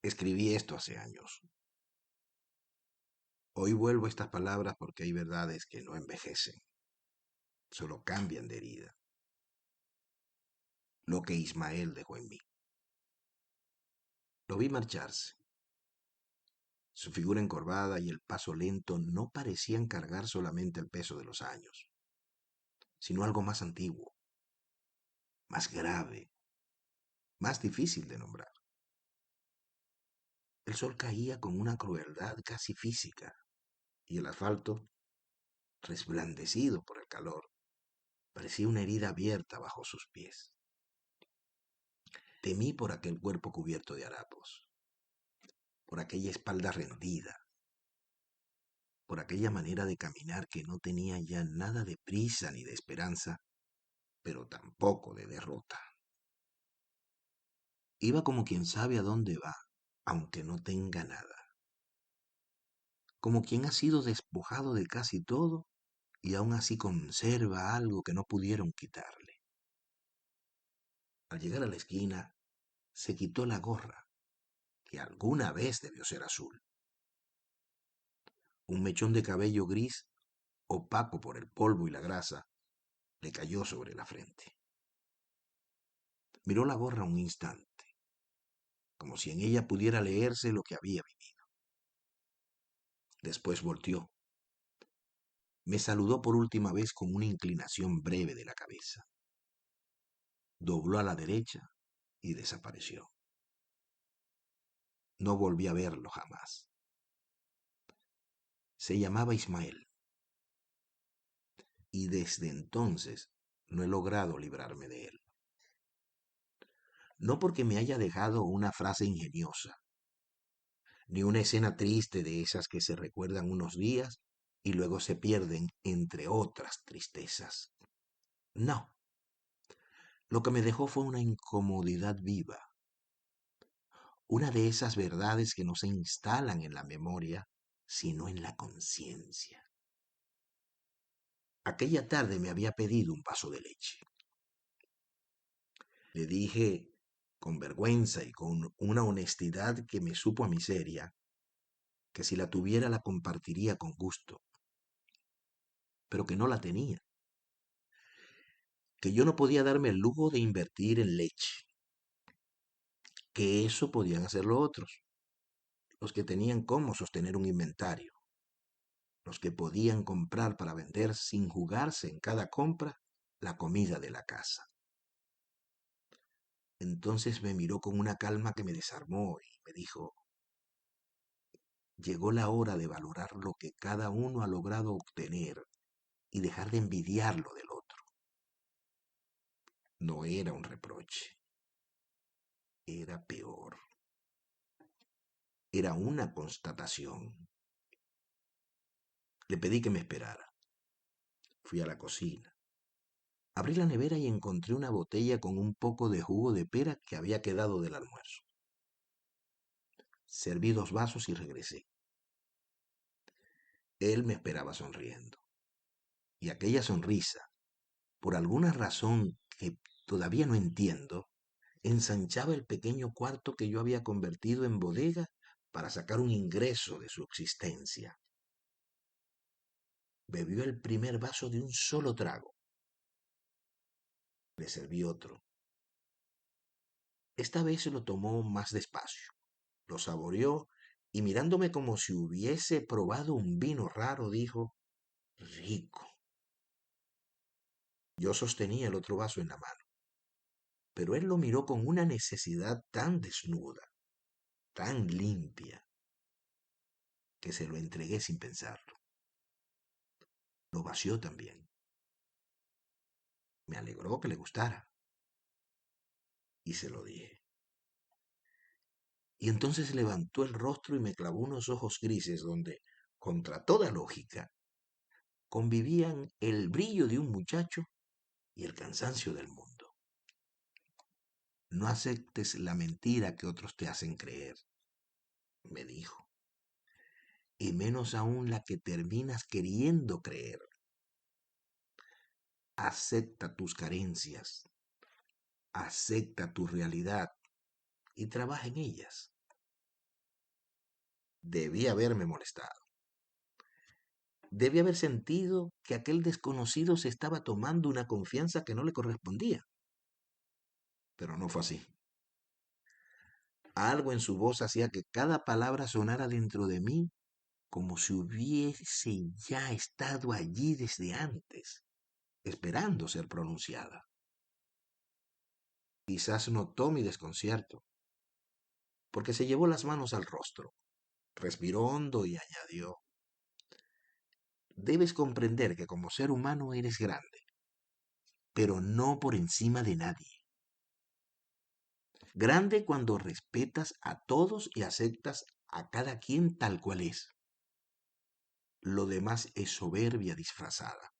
Escribí esto hace años. Hoy vuelvo a estas palabras porque hay verdades que no envejecen, solo cambian de herida. Lo que Ismael dejó en mí. Lo vi marcharse. Su figura encorvada y el paso lento no parecían cargar solamente el peso de los años, sino algo más antiguo, más grave, más difícil de nombrar. El sol caía con una crueldad casi física y el asfalto, resplandecido por el calor, parecía una herida abierta bajo sus pies. Temí por aquel cuerpo cubierto de harapos, por aquella espalda rendida, por aquella manera de caminar que no tenía ya nada de prisa ni de esperanza, pero tampoco de derrota. Iba como quien sabe a dónde va, aunque no tenga nada, como quien ha sido despojado de casi todo y aún así conserva algo que no pudieron quitarle. Al llegar a la esquina, se quitó la gorra, que alguna vez debió ser azul. Un mechón de cabello gris, opaco por el polvo y la grasa, le cayó sobre la frente. Miró la gorra un instante, como si en ella pudiera leerse lo que había vivido. Después volteó. Me saludó por última vez con una inclinación breve de la cabeza. Dobló a la derecha y desapareció. No volví a verlo jamás. Se llamaba Ismael, y desde entonces no he logrado librarme de él. No porque me haya dejado una frase ingeniosa, ni una escena triste de esas que se recuerdan unos días y luego se pierden entre otras tristezas. No, lo que me dejó fue una incomodidad viva, una de esas verdades que no se instalan en la memoria, sino en la conciencia. Aquella tarde me había pedido un vaso de leche. Le dije, con vergüenza y con una honestidad que me supo a miseria, que si la tuviera la compartiría con gusto, pero que no la tenía, que yo no podía darme el lujo de invertir en leche, que eso podían hacerlo otros, los que tenían cómo sostener un inventario, los que podían comprar para vender sin jugarse en cada compra la comida de la casa. Entonces me miró con una calma que me desarmó y me dijo, llegó la hora de valorar lo que cada uno ha logrado obtener y dejar de envidiar lo del otro. No era un reproche, era peor, era una constatación. Le pedí que me esperara. Fui a la cocina. Abrí la nevera y encontré una botella con un poco de jugo de pera que había quedado del almuerzo. Serví 2 vasos y regresé. Él me esperaba sonriendo. Y aquella sonrisa, por alguna razón que todavía no entiendo, ensanchaba el pequeño cuarto que yo había convertido en bodega para sacar un ingreso de su existencia. Bebió el primer vaso de un solo trago. Le serví otro. Esta vez se lo tomó más despacio. Lo saboreó y mirándome como si hubiese probado un vino raro, dijo, rico. Yo sostenía el otro vaso en la mano, pero él lo miró con una necesidad tan desnuda, tan limpia, que se lo entregué sin pensarlo. Lo vació también. Me alegró que le gustara y se lo dije. Y entonces levantó el rostro y me clavó unos ojos grises donde, contra toda lógica, convivían el brillo de un muchacho y el cansancio del mundo. No aceptes la mentira que otros te hacen creer, me dijo, y menos aún la que terminas queriendo creer. Acepta tus carencias, acepta tu realidad y trabaja en ellas. Debí haberme molestado. Debí haber sentido que aquel desconocido se estaba tomando una confianza que no le correspondía. Pero no fue así. Algo en su voz hacía que cada palabra sonara dentro de mí como si hubiese ya estado allí desde antes, esperando ser pronunciada. Quizás notó mi desconcierto, porque se llevó las manos al rostro, respiró hondo y añadió: debes comprender que como ser humano eres grande, pero no por encima de nadie. Grande cuando respetas a todos y aceptas a cada quien tal cual es. Lo demás es soberbia disfrazada.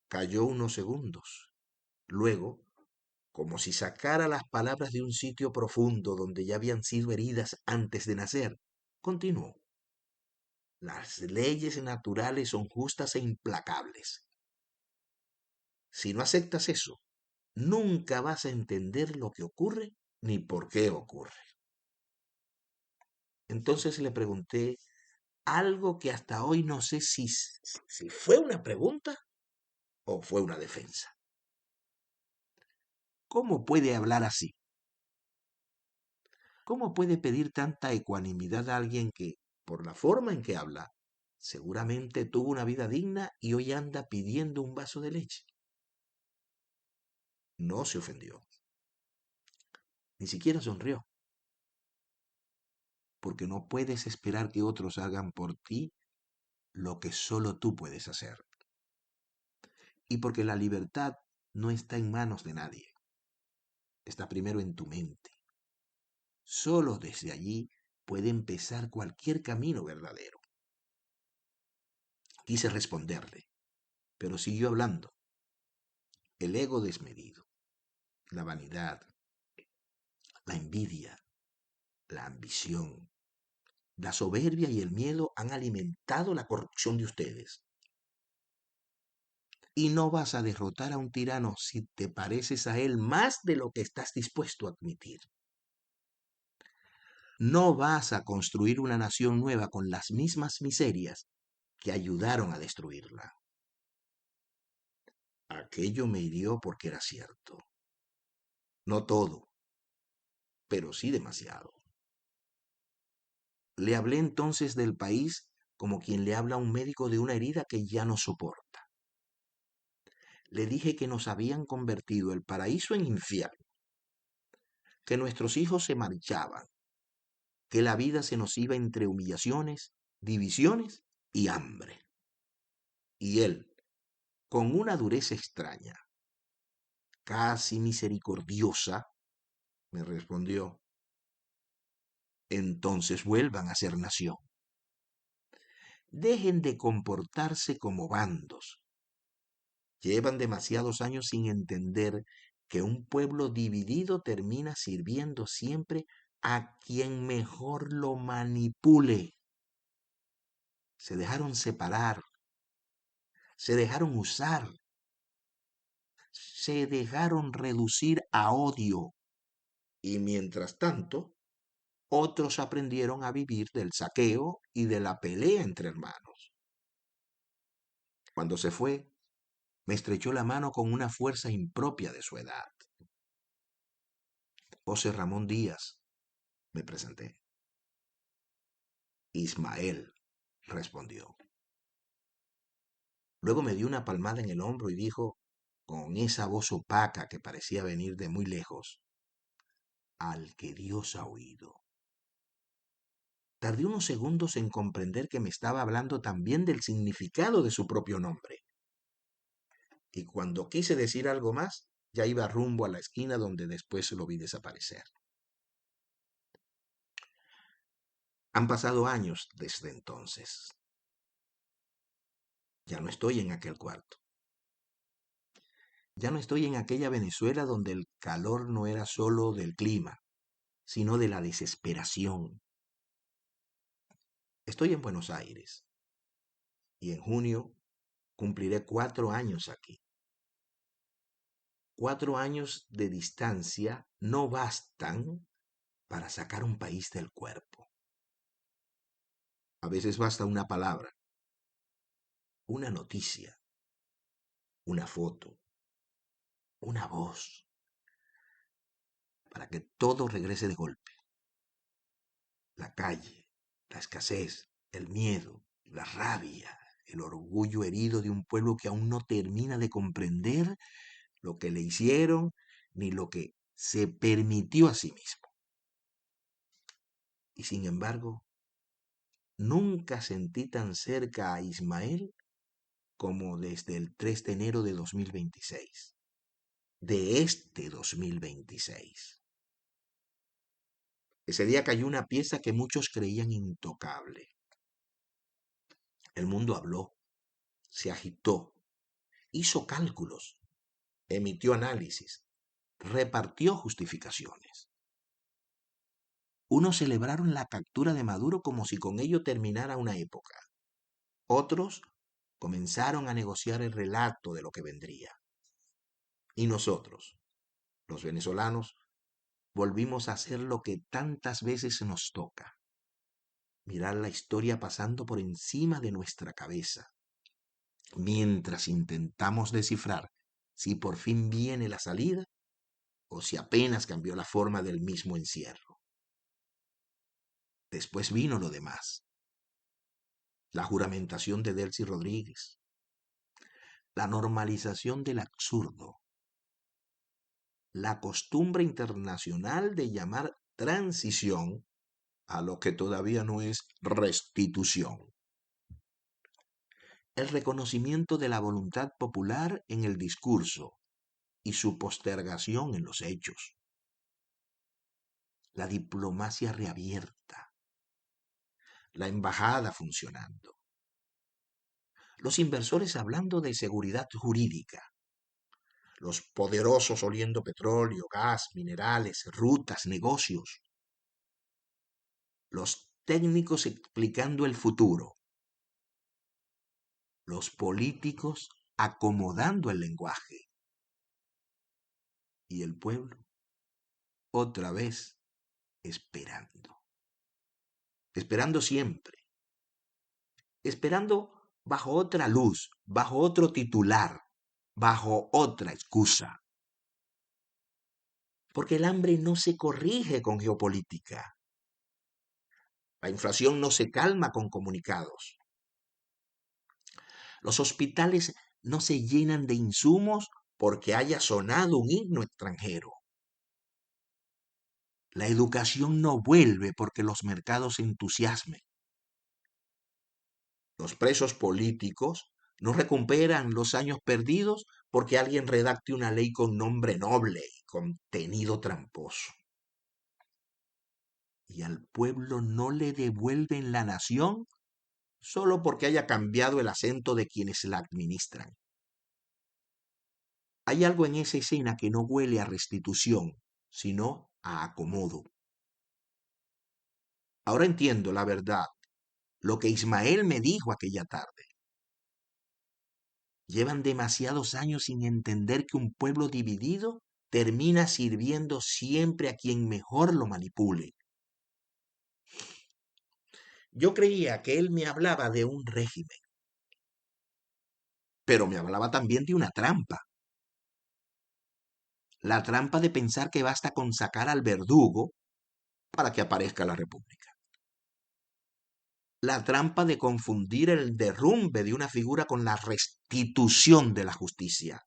Calló unos segundos. Luego, como si sacara las palabras de un sitio profundo donde ya habían sido heridas antes de nacer, continuó: las leyes naturales son justas e implacables. Si no aceptas eso, nunca vas a entender lo que ocurre ni por qué ocurre. Entonces le pregunté algo que hasta hoy no sé si fue una pregunta o fue una defensa. ¿Cómo puede hablar así? ¿Cómo puede pedir tanta ecuanimidad a alguien que, por la forma en que habla, seguramente tuvo una vida digna y hoy anda pidiendo un vaso de leche? No se ofendió, ni siquiera sonrió, porque no puedes esperar que otros hagan por ti lo que solo tú puedes hacer. Y porque la libertad no está en manos de nadie, está primero en tu mente. Solo desde allí puede empezar cualquier camino verdadero. Quise responderle, pero siguió hablando. El ego desmedido, la vanidad, la envidia, la ambición, la soberbia y el miedo han alimentado la corrupción de ustedes. Y no vas a derrotar a un tirano si te pareces a él más de lo que estás dispuesto a admitir. No vas a construir una nación nueva con las mismas miserias que ayudaron a destruirla. Aquello me hirió porque era cierto. No todo, pero sí demasiado. Le hablé entonces del país como quien le habla a un médico de una herida que ya no soporta. Le dije que nos habían convertido el paraíso en infierno, que nuestros hijos se marchaban, que la vida se nos iba entre humillaciones, divisiones y hambre. Y él, con una dureza extraña, casi misericordiosa, me respondió: entonces vuelvan a ser nación. Dejen de comportarse como bandos. Llevan demasiados años sin entender que un pueblo dividido termina sirviendo siempre a quien mejor lo manipule. Se dejaron separar, se dejaron usar, se dejaron reducir a odio. Y mientras tanto, otros aprendieron a vivir del saqueo y de la pelea entre hermanos. Cuando se fue, me estrechó la mano con una fuerza impropia de su edad. José Ramón Díaz, me presenté. Ismael, respondió. Luego me dio una palmada en el hombro y dijo, con esa voz opaca que parecía venir de muy lejos: al que Dios ha oído. Tardé unos segundos en comprender que me estaba hablando también del significado de su propio nombre. Y cuando quise decir algo más, ya iba rumbo a la esquina donde después lo vi desaparecer. Han pasado años desde entonces. Ya no estoy en aquel cuarto. Ya no estoy en aquella Venezuela donde el calor no era solo del clima, sino de la desesperación. Estoy en Buenos Aires y en junio cumpliré 4 años aquí. 4 años de distancia no bastan para sacar un país del cuerpo. A veces basta una palabra, una noticia, una foto, una voz, para que todo regrese de golpe. La calle, la escasez, el miedo, la rabia, el orgullo herido de un pueblo que aún no termina de comprender lo que le hicieron ni lo que se permitió a sí mismo. Y sin embargo, nunca sentí tan cerca a Ismael como desde el 3 de enero de 2026, de este 2026. Ese día cayó una pieza que muchos creían intocable. El mundo habló, se agitó, hizo cálculos, emitió análisis, repartió justificaciones. Unos celebraron la captura de Maduro como si con ello terminara una época. Otros comenzaron a negociar el relato de lo que vendría. Y nosotros, los venezolanos, volvimos a hacer lo que tantas veces nos toca: mirar la historia pasando por encima de nuestra cabeza, mientras intentamos descifrar si por fin viene la salida o si apenas cambió la forma del mismo encierro. Después vino lo demás: la juramentación de Delcy Rodríguez, la normalización del absurdo, la costumbre internacional de llamar transición a lo que todavía no es restitución, el reconocimiento de la voluntad popular en el discurso y su postergación en los hechos, la diplomacia reabierta, la embajada funcionando, los inversores hablando de seguridad jurídica, los poderosos oliendo petróleo, gas, minerales, rutas, negocios, los técnicos explicando el futuro, los políticos acomodando el lenguaje y el pueblo otra vez esperando, esperando siempre, esperando bajo otra luz, bajo otro titular, bajo otra excusa. Porque el hambre no se corrige con geopolítica. La inflación no se calma con comunicados. Los hospitales no se llenan de insumos porque haya sonado un himno extranjero. La educación no vuelve porque los mercados se entusiasmen. Los presos políticos no recuperan los años perdidos porque alguien redacte una ley con nombre noble y contenido tramposo. Y al pueblo no le devuelven la nación solo porque haya cambiado el acento de quienes la administran. Hay algo en esa escena que no huele a restitución, sino a acomodo. Ahora entiendo la verdad, lo que Ismael me dijo aquella tarde. Llevan demasiados años sin entender que un pueblo dividido termina sirviendo siempre a quien mejor lo manipule. Yo creía que él me hablaba de un régimen, pero me hablaba también de una trampa. La trampa de pensar que basta con sacar al verdugo para que aparezca la república. La trampa de confundir el derrumbe de una figura con la restitución de la justicia.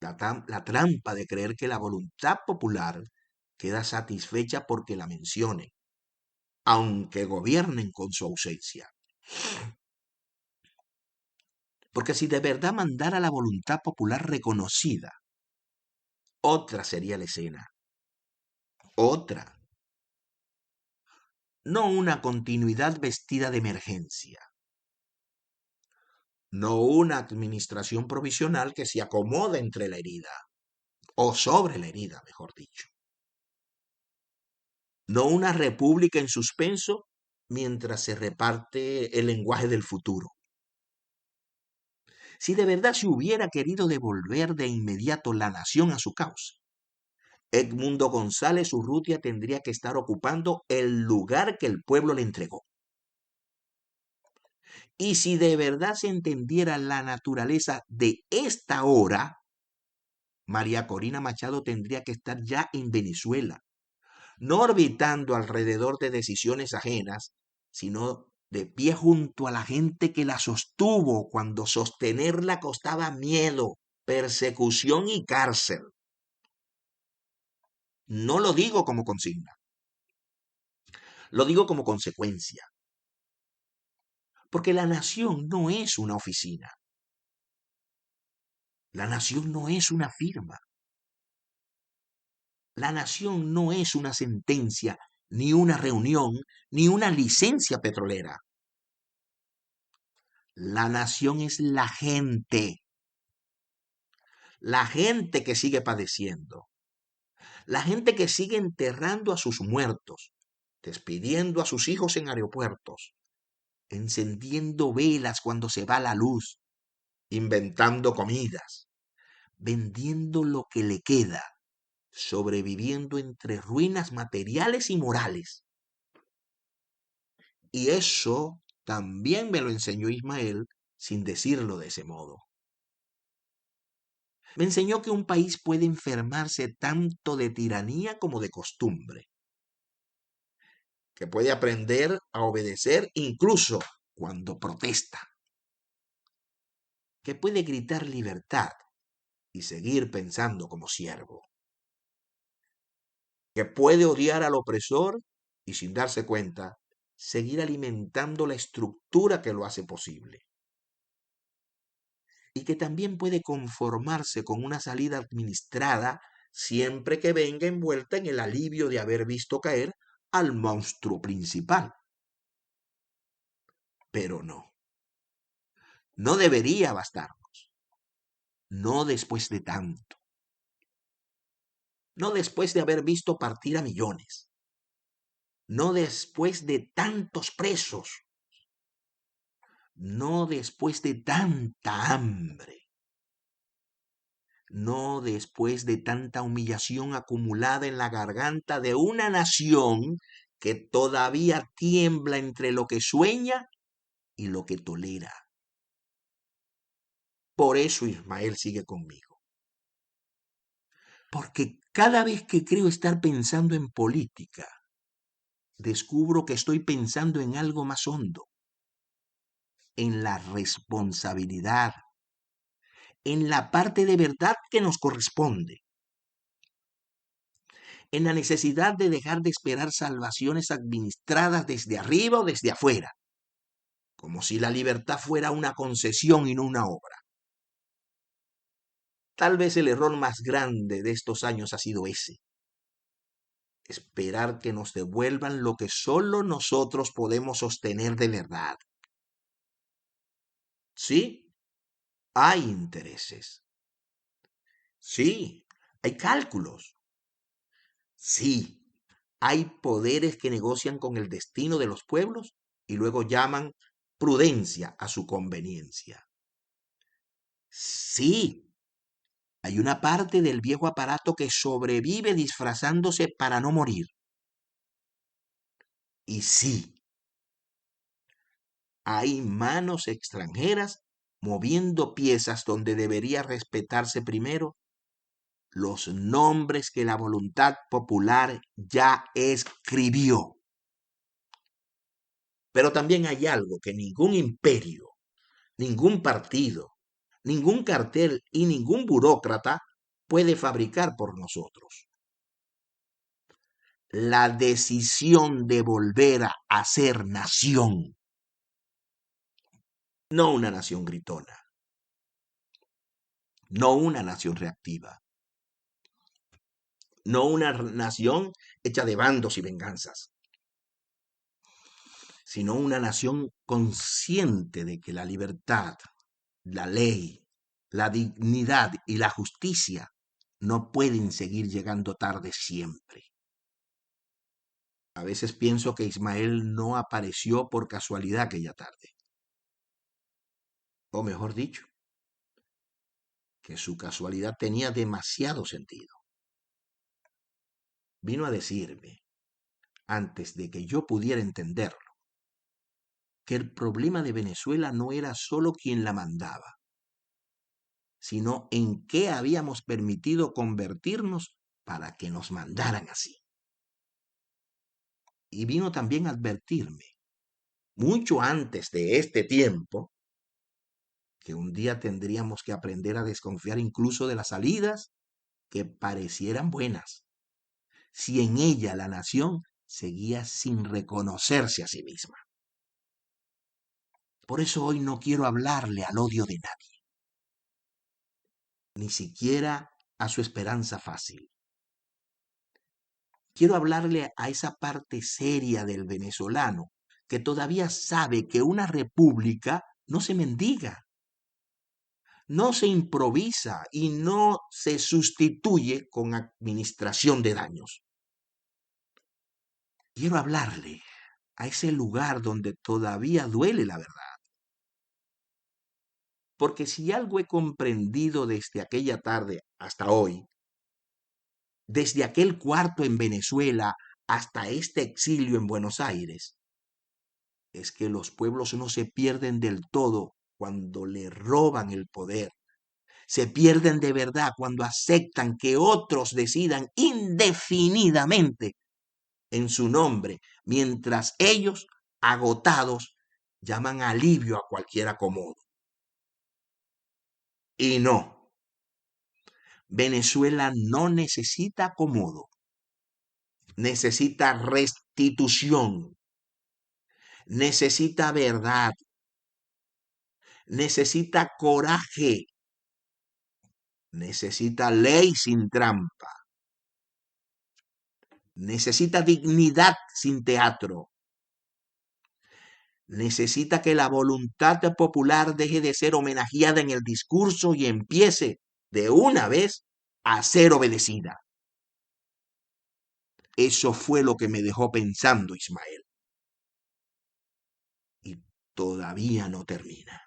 La trampa de creer que la voluntad popular queda satisfecha porque la mencionen, aunque gobiernen con su ausencia. Porque si de verdad mandara la voluntad popular reconocida, otra sería la escena. Otra. No una continuidad vestida de emergencia. No una administración provisional que se acomoda entre la herida, o sobre la herida, mejor dicho. No una república en suspenso mientras se reparte el lenguaje del futuro. Si de verdad se hubiera querido devolver de inmediato la nación a su causa, Edmundo González Urrutia tendría que estar ocupando el lugar que el pueblo le entregó. Y si de verdad se entendiera la naturaleza de esta hora, María Corina Machado tendría que estar ya en Venezuela, no orbitando alrededor de decisiones ajenas, sino de pie junto a la gente que la sostuvo cuando sostenerla costaba miedo, persecución y cárcel. No lo digo como consigna, lo digo como consecuencia, porque la nación no es una oficina, la nación no es una firma, la nación no es una sentencia, ni una reunión, ni una licencia petrolera. La nación es la gente que sigue padeciendo, la gente que sigue enterrando a sus muertos, despidiendo a sus hijos en aeropuertos, encendiendo velas cuando se va la luz, inventando comidas, vendiendo lo que le queda, sobreviviendo entre ruinas materiales y morales. Y eso también me lo enseñó Ismael sin decirlo de ese modo. Me enseñó que un país puede enfermarse tanto de tiranía como de costumbre, que puede aprender a obedecer incluso cuando protesta, que puede gritar libertad y seguir pensando como siervo, que puede odiar al opresor y sin darse cuenta, seguir alimentando la estructura que lo hace posible, y que también puede conformarse con una salida administrada siempre que venga envuelta en el alivio de haber visto caer al monstruo principal. Pero no, no debería bastarnos, no después de tanto, no después de haber visto partir a millones, no después de tantos presos, no después de tanta hambre, no después de tanta humillación acumulada en la garganta de una nación que todavía tiembla entre lo que sueña y lo que tolera. Por eso Ismael sigue conmigo. Porque cada vez que creo estar pensando en política, descubro que estoy pensando en algo más hondo, en la responsabilidad, en la parte de verdad que nos corresponde, en la necesidad de dejar de esperar salvaciones administradas desde arriba o desde afuera, como si la libertad fuera una concesión y no una obra. Tal vez el error más grande de estos años ha sido ese: esperar que nos devuelvan lo que solo nosotros podemos sostener de verdad. Sí, hay intereses. Sí, hay cálculos. Sí, hay poderes que negocian con el destino de los pueblos y luego llaman prudencia a su conveniencia. Sí, hay una parte del viejo aparato que sobrevive disfrazándose para no morir. Y sí, hay manos extranjeras moviendo piezas donde debería respetarse primero los nombres que la voluntad popular ya escribió. Pero también hay algo que ningún imperio, ningún partido, ningún cartel y ningún burócrata puede fabricar por nosotros: la decisión de volver a ser nación, no una nación gritona, no una nación reactiva, no una nación hecha de bandos y venganzas, sino una nación consciente de que la libertad, la ley, la dignidad y la justicia no pueden seguir llegando tarde siempre. A veces pienso que Ismael no apareció por casualidad aquella tarde. O mejor dicho, que su casualidad tenía demasiado sentido. vino a decirme, antes de que yo pudiera entenderlo, que el problema de Venezuela no era solo quien la mandaba, sino en qué habíamos permitido convertirnos para que nos mandaran así. Y vino también a advertirme, mucho antes de este tiempo, que un día tendríamos que aprender a desconfiar incluso de las salidas que parecieran buenas, si en ella la nación seguía sin reconocerse a sí misma. Por eso hoy no quiero hablarle al odio de nadie, ni siquiera a su esperanza fácil. Quiero hablarle a esa parte seria del venezolano que todavía sabe que una república no se mendiga, no se improvisa y no se sustituye con administración de daños. Quiero hablarle a ese lugar donde todavía duele la verdad. Porque si algo he comprendido desde aquella tarde hasta hoy, desde aquel cuarto en Venezuela hasta este exilio en Buenos Aires, es que los pueblos no se pierden del todo cuando le roban el poder. Se pierden de verdad cuando aceptan que otros decidan indefinidamente en su nombre, mientras ellos, agotados, llaman alivio a cualquier acomodo. Y no, Venezuela no necesita acomodo, necesita restitución, necesita verdad, necesita coraje, necesita ley sin trampa, necesita dignidad sin teatro, necesita que la voluntad popular deje de ser homenajeada en el discurso y empiece de una vez a ser obedecida. Eso fue lo que me dejó pensando Ismael. Y todavía no termina.